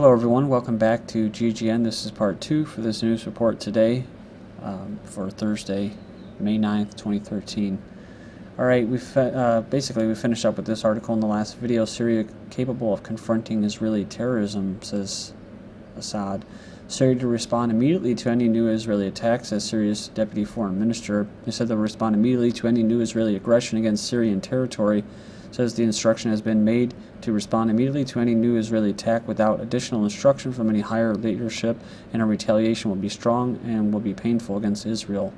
Hello everyone, welcome back to GGN. This is part 2 for this news report today for Thursday, May 9th, 2013. Alright, we finished up with this article in the last video. Syria capable of confronting Israeli terrorism, says Assad. Syria to respond immediately to any new Israeli attacks, says Syria's deputy foreign minister. He said they'll respond immediately to any new Israeli aggression against Syrian territory. Says the instruction has been made to respond immediately to any new Israeli attack without additional instruction from any higher leadership, and a retaliation will be strong and will be painful against Israel.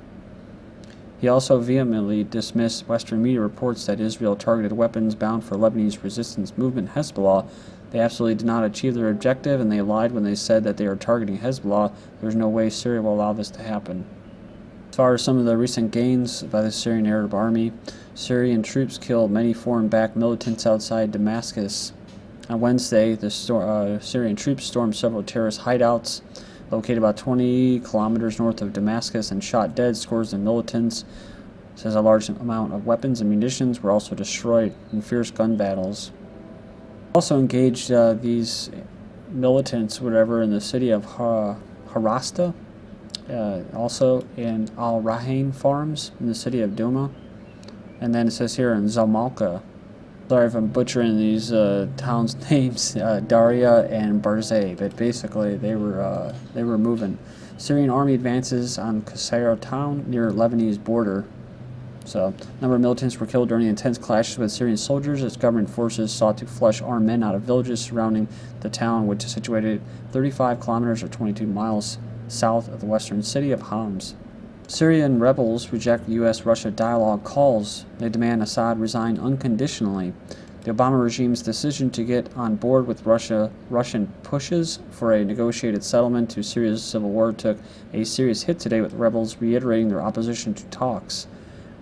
He also vehemently dismissed Western media reports that Israel targeted weapons bound for Lebanese resistance movement Hezbollah. They absolutely did not achieve their objective, and they lied when they said that they are targeting Hezbollah. There's no way Syria will allow this to happen. As far as some of the recent gains by the Syrian Arab Army, Syrian troops killed many foreign-backed militants outside Damascus. On Wednesday, the Syrian troops stormed several terrorist hideouts located about 20 kilometers north of Damascus and shot dead scores of militants. It says a large amount of weapons and munitions were also destroyed in fierce gun battles. Also engaged these militants, whatever, in the city of Harasta, also in Al-Rahain farms in the city of Douma. And then it says here in Zamalka, sorry if I'm butchering these towns' names, Daria and Barzeh, but basically they were moving. Syrian army advances on Qusayr town near Lebanese border. So, a number of militants were killed during intense clashes with Syrian soldiers as government forces sought to flush armed men out of villages surrounding the town, which is situated 35 kilometers or 22 miles south of the western city of Homs. Syrian rebels reject USRussia dialogue calls. They demand Assad resign unconditionally. The Obama regime's decision to get on board with Russian pushes for a negotiated settlement to Syria's civil war took a serious hit today, with rebels reiterating their opposition to talks.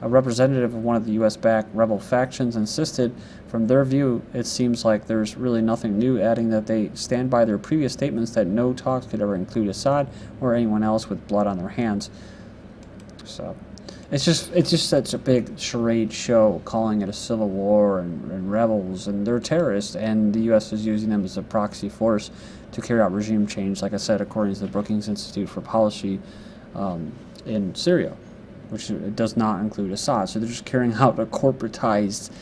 A representative of one of the US-backed rebel factions insisted, from their view, it seems like there's really nothing new, adding that they stand by their previous statements that no talks could ever include Assad or anyone else with blood on their hands. So, it's just such a big charade show, calling it a civil war and rebels, and they're terrorists, and the U.S. is using them as a proxy force to carry out regime change, like I said, according to the Brookings Institute for Policy in Syria, which does not include Assad. So they're just carrying out a corporatized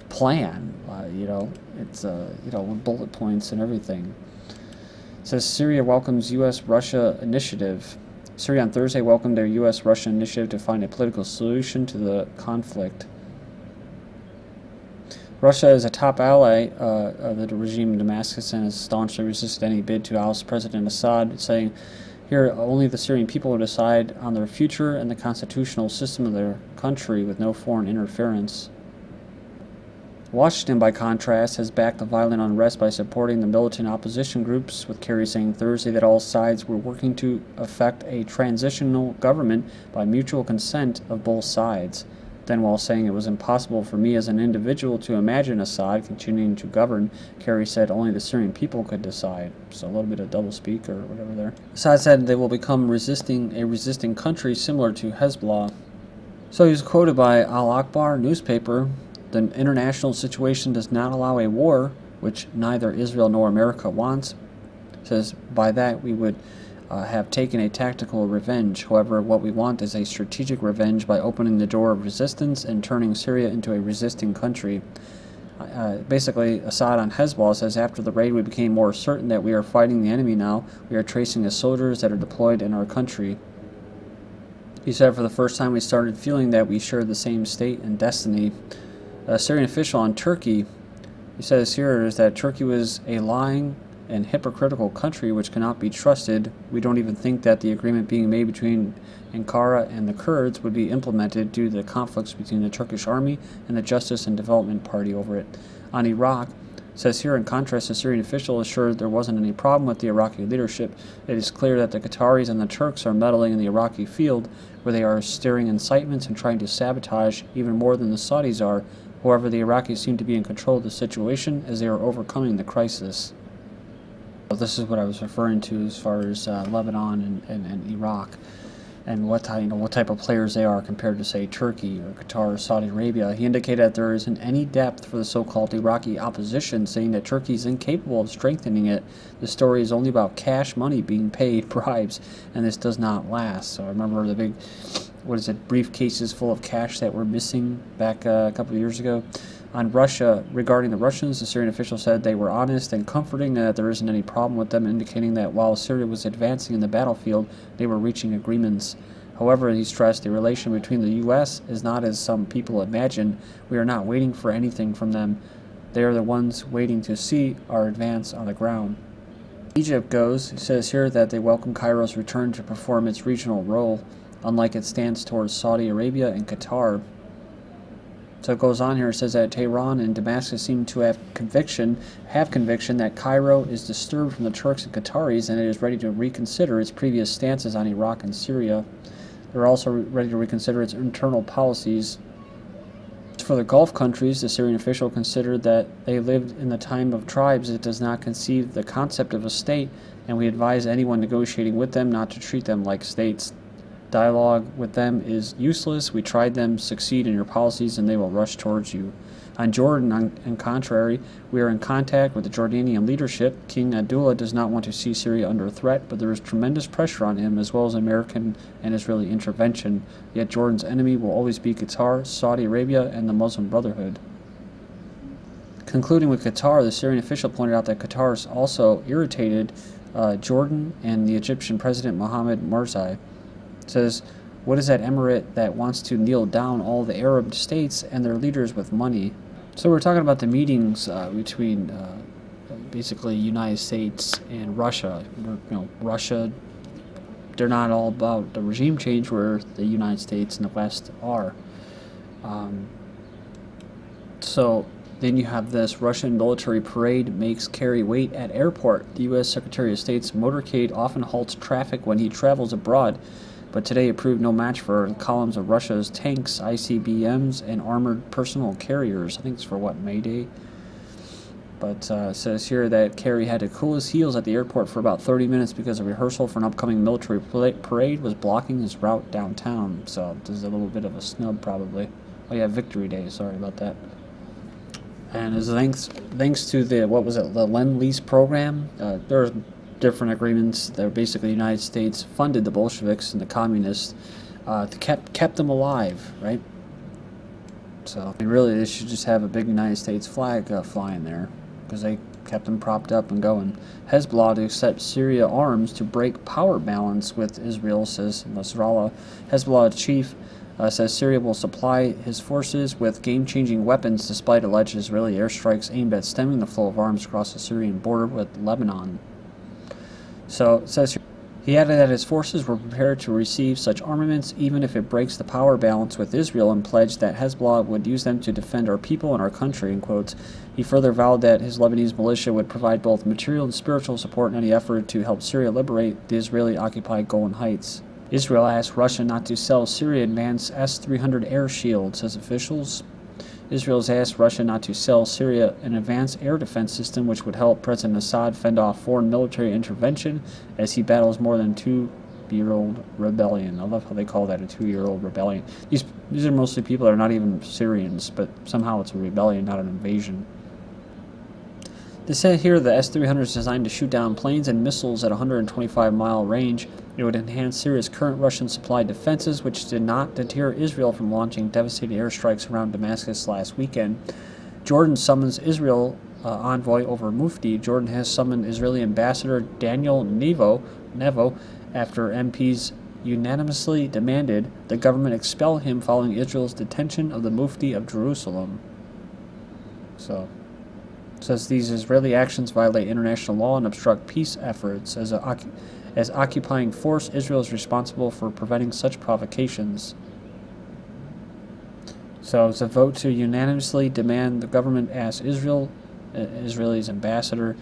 plan, it's with bullet points and everything. It says Syria welcomes US-Russia initiative. Syria on Thursday welcomed their US-Russia initiative to find a political solution to the conflict. Russia is a top ally of the regime in Damascus and has staunchly resisted any bid to oust President Assad, saying, "Here, only the Syrian people will decide on their future and the constitutional system of their country with no foreign interference." Washington, by contrast, has backed the violent unrest by supporting the militant opposition groups, with Kerry saying Thursday that all sides were working to effect a transitional government by mutual consent of both sides. Then, while saying it was impossible for me as an individual to imagine Assad continuing to govern, Kerry said only the Syrian people could decide. So a little bit of doublespeak or whatever there. Assad said they will become a resisting country similar to Hezbollah. So he was quoted by Al Akhbar newspaper. The international situation does not allow a war, which neither Israel nor America wants. It says, by that we would have taken a tactical revenge. However, what we want is a strategic revenge by opening the door of resistance and turning Syria into a resisting country. Basically, Assad on Hezbollah says, after the raid we became more certain that we are fighting the enemy now. We are tracing the soldiers that are deployed in our country. He said, for the first time we started feeling that we shared the same state and destiny. A Syrian official on Turkey, he says here, is that Turkey was a lying and hypocritical country which cannot be trusted. We don't even think that the agreement being made between Ankara and the Kurds would be implemented due to the conflicts between the Turkish army and the Justice and Development Party over it. On Iraq, it says here, in contrast, the Syrian official assured there wasn't any problem with the Iraqi leadership. It is clear that the Qataris and the Turks are meddling in the Iraqi field, where they are stirring incitements and trying to sabotage even more than the Saudis are. However, the Iraqis seem to be in control of the situation as they are overcoming the crisis. This is what I was referring to as far as Lebanon and Iraq. and what type of players they are compared to, say, Turkey or Qatar or Saudi Arabia. He indicated that there isn't any depth for the so-called Iraqi opposition, saying that Turkey is incapable of strengthening it. The story is only about cash money being paid, bribes, and this does not last. So I remember the big, briefcases full of cash that were missing back a couple of years ago. On Russia, regarding the Russians, the Syrian official said they were honest and comforting, and that there isn't any problem with them, indicating that while Syria was advancing in the battlefield, they were reaching agreements. However, he stressed the relation between the U.S. is not as some people imagine. We are not waiting for anything from them. They are the ones waiting to see our advance on the ground. Egypt goes, it says here that they welcome Cairo's return to perform its regional role, unlike its stance towards Saudi Arabia and Qatar. So it goes on here, it says that Tehran and Damascus seem to have conviction that Cairo is disturbed from the Turks and Qataris, and it is ready to reconsider its previous stances on Iraq and Syria. They're also ready to reconsider its internal policies. For the Gulf countries, the Syrian official considered that they lived in the time of tribes. It does not conceive the concept of a state, and we advise anyone negotiating with them not to treat them like states. Dialogue with them is useless. We tried them, succeed in your policies, and they will rush towards you. On Jordan, on contrary, we are in contact with the Jordanian leadership. King Abdullah does not want to see Syria under threat, but there is tremendous pressure on him, as well as American and Israeli intervention. Yet Jordan's enemy will always be Qatar, Saudi Arabia, and the Muslim Brotherhood. Concluding with Qatar, the Syrian official pointed out that Qatar has also irritated Jordan and the Egyptian President Mohammed Morsi. Says, what is that emirate that wants to kneel down all the Arab states and their leaders with money? So we're talking about the meetings between basically United States and Russia. Russia, they're not all about the regime change where the United States and the West are. So then you have this Russian military parade makes Kerry wait at airport. The U.S. Secretary of State's motorcade often halts traffic when he travels abroad, but today it proved no match for columns of Russia's tanks, ICBMs, and armored personal carriers. I think it's for, May Day? But it says here that Kerry had to cool his heels at the airport for about 30 minutes because a rehearsal for an upcoming military parade was blocking his route downtown. So this is a little bit of a snub, probably. Oh yeah, Victory Day, sorry about that. And as thanks to the, the Lend-Lease program, there's different agreements that basically the United States funded the Bolsheviks and the communists, kept them alive, right? So really, they should just have a big United States flag flying there, because they kept them propped up and going. Hezbollah to accept Syria arms to break power balance with Israel, says Nasrallah. Hezbollah chief says Syria will supply his forces with game-changing weapons despite alleged Israeli airstrikes aimed at stemming the flow of arms across the Syrian border with Lebanon. So it says he added that his forces were prepared to receive such armaments even if it breaks the power balance with Israel, and pledged that Hezbollah would use them to defend our people and our country, in quotes. He further vowed that his Lebanese militia would provide both material and spiritual support in any effort to help Syria liberate the Israeli-occupied Golan Heights. Israel asked Russia not to sell Syria advanced S-300 air shield, says officials. Israel has asked Russia not to sell Syria an advanced air defense system which would help President Assad fend off foreign military intervention as he battles more than 2-year-old rebellion. I love how they call that a 2-year-old rebellion. These are mostly people that are not even Syrians, but somehow it's a rebellion, not an invasion. They say here the S-300 is designed to shoot down planes and missiles at 125-mile range. It would enhance Syria's current Russian-supplied defenses, which did not deter Israel from launching devastating airstrikes around Damascus last weekend. Jordan summons Israel envoy over Mufti. Jordan has summoned Israeli ambassador Daniel Nevo after MPs unanimously demanded the government expel him following Israel's detention of the Mufti of Jerusalem. So, it says these Israeli actions violate international law and obstruct peace efforts. As occupying force, Israel is responsible for preventing such provocations. So it's a vote to unanimously demand the government ask Israel's ambassador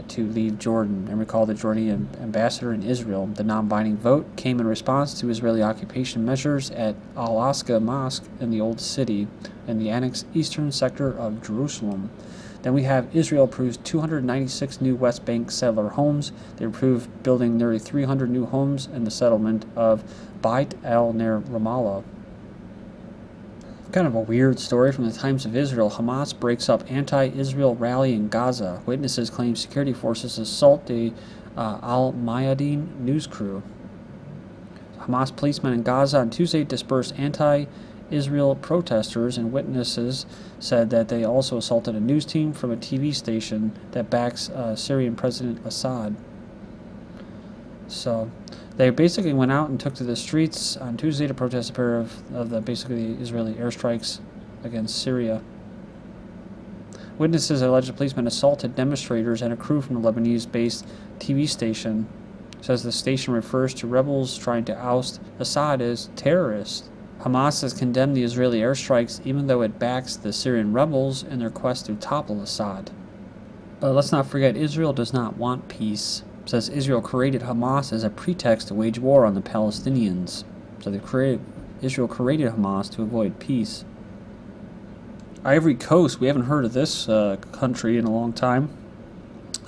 to leave Jordan and recall the Jordanian ambassador in Israel. The non-binding vote came in response to Israeli occupation measures at Al-Aqsa Mosque in the Old City in the annexed eastern sector of Jerusalem. Then we have Israel approves 296 new West Bank settler homes. They approved building nearly 300 new homes in the settlement of Beit el-Ner Ramallah. Kind of a weird story from the Times of Israel. Hamas breaks up anti-Israel rally in Gaza. Witnesses claim security forces assault the Al-Mayadeen news crew. Hamas policemen in Gaza on Tuesday dispersed anti-Israel protesters, and witnesses said that they also assaulted a news team from a TV station that backs Syrian President Assad. So they basically went out and took to the streets on Tuesday to protest a pair of the basically Israeli airstrikes against Syria. Witnesses alleged policemen assaulted demonstrators and a crew from the Lebanese-based TV station. Says the station refers to rebels trying to oust Assad as terrorists. Hamas has condemned the Israeli airstrikes even though it backs the Syrian rebels in their quest to topple Assad. But let's not forget, Israel does not want peace. Says Israel created Hamas as a pretext to wage war on the Palestinians. So Israel created Hamas to avoid peace. Ivory Coast, we haven't heard of this country in a long time.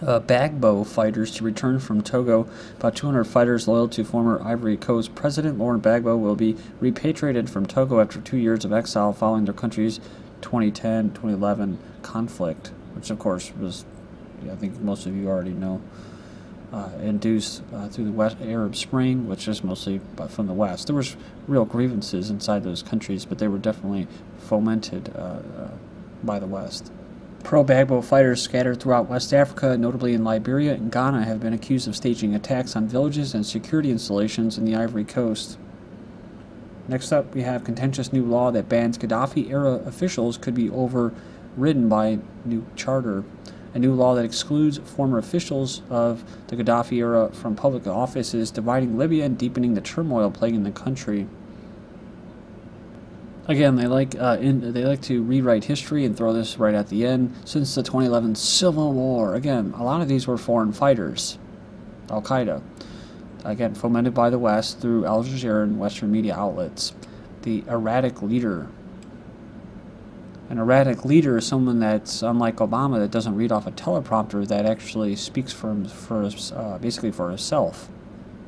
Gbagbo fighters to return from Togo. About 200 fighters loyal to former Ivory Coast President Laurent Gbagbo will be repatriated from Togo after 2 years of exile following their country's 2010-2011 conflict, which of course was, I think most of you already know, induced through the Arab Spring, which is mostly from the West. There was real grievances inside those countries, but they were definitely fomented by the West. Pro-Gbagbo fighters scattered throughout West Africa, notably in Liberia and Ghana, have been accused of staging attacks on villages and security installations in the Ivory Coast. Next up, we have contentious new law that bans Gaddafi-era officials could be overridden by new charter. A new law that excludes former officials of the Gaddafi era from public office is dividing Libya and deepening the turmoil plaguing the country. Again, they like to rewrite history and throw this right at the end. Since the 2011 Civil War, again, a lot of these were foreign fighters. Al-Qaeda, again, fomented by the West through Al Jazeera and Western media outlets. The erratic leader. An erratic leader is someone that's, unlike Obama, that doesn't read off a teleprompter, that actually speaks basically for himself,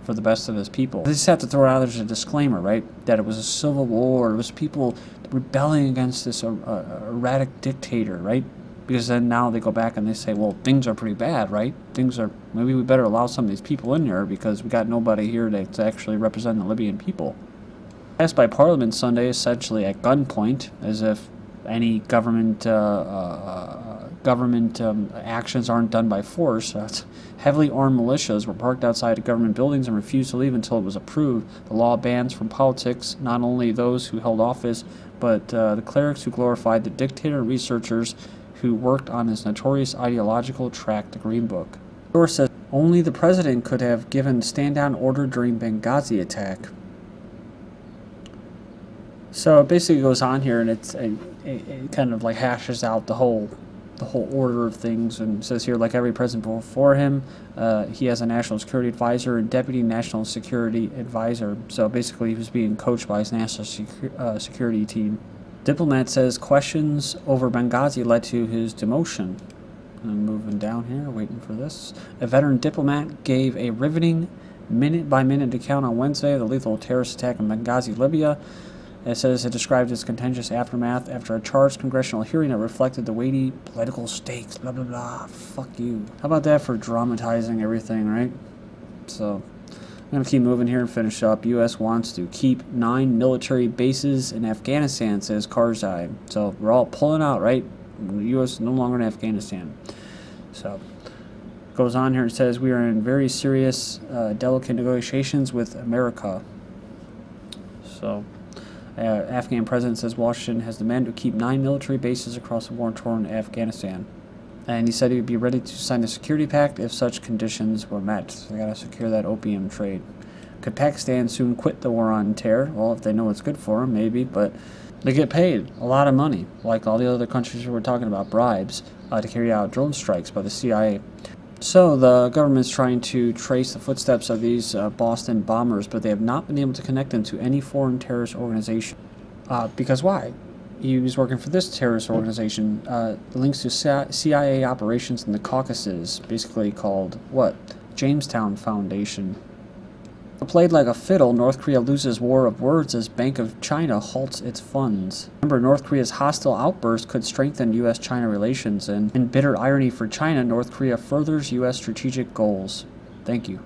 for the best of his people. They just have to throw out there's a disclaimer, right? That it was a civil war, it was people rebelling against this erratic dictator, right? Because then now they go back and they say, well, things are pretty bad, right? Maybe we better allow some of these people in there because we got nobody here to actually represent the Libyan people. Passed by Parliament Sunday, essentially at gunpoint, as if any government actions aren't done by force. Heavily armed militias were parked outside of government buildings and refused to leave until it was approved. The law bans from politics not only those who held office, but the clerics who glorified the dictator and researchers who worked on his notorious ideological tract, the Green Book. The source says only the president could have given stand-down order during Benghazi attack. So it basically goes on here, and it kind of like hashes out the whole order of things, and says here, like every president before him, he has a national security advisor and deputy national security advisor. So basically, he was being coached by his national security team. Diplomat says questions over Benghazi led to his demotion. I'm moving down here, waiting for this. A veteran diplomat gave a riveting minute-by-minute account on Wednesday of the lethal terrorist attack in Benghazi, Libya. It says it described its contentious aftermath after a charged congressional hearing that reflected the weighty political stakes. Blah, blah, blah. Fuck you. How about that for dramatizing everything, right? So, I'm going to keep moving here and finish up. U.S. wants to keep 9 military bases in Afghanistan, says Karzai. So, we're all pulling out, right? The U.S. no longer in Afghanistan. So, goes on here and says, we are in very serious, delicate negotiations with America. So, Afghan president says Washington has demanded to keep 9 military bases across the war-torn Afghanistan. And he said he would be ready to sign the security pact if such conditions were met. So they got to secure that opium trade. Could Pakistan soon quit the war on terror? Well, if they know what's good for them, maybe. But they get paid a lot of money, like all the other countries we were talking about, bribes, to carry out drone strikes by the CIA. So the government's trying to trace the footsteps of these Boston bombers, but they have not been able to connect them to any foreign terrorist organization. Because why? he was working for this terrorist organization. Links to CIA operations in the Caucasus, basically called, what? Jamestown Foundation. Played like a fiddle, North Korea loses war of words as Bank of China halts its funds. Remember, North Korea's hostile outburst could strengthen U.S.-China relations, and in bitter irony for China, North Korea furthers U.S. strategic goals. Thank you.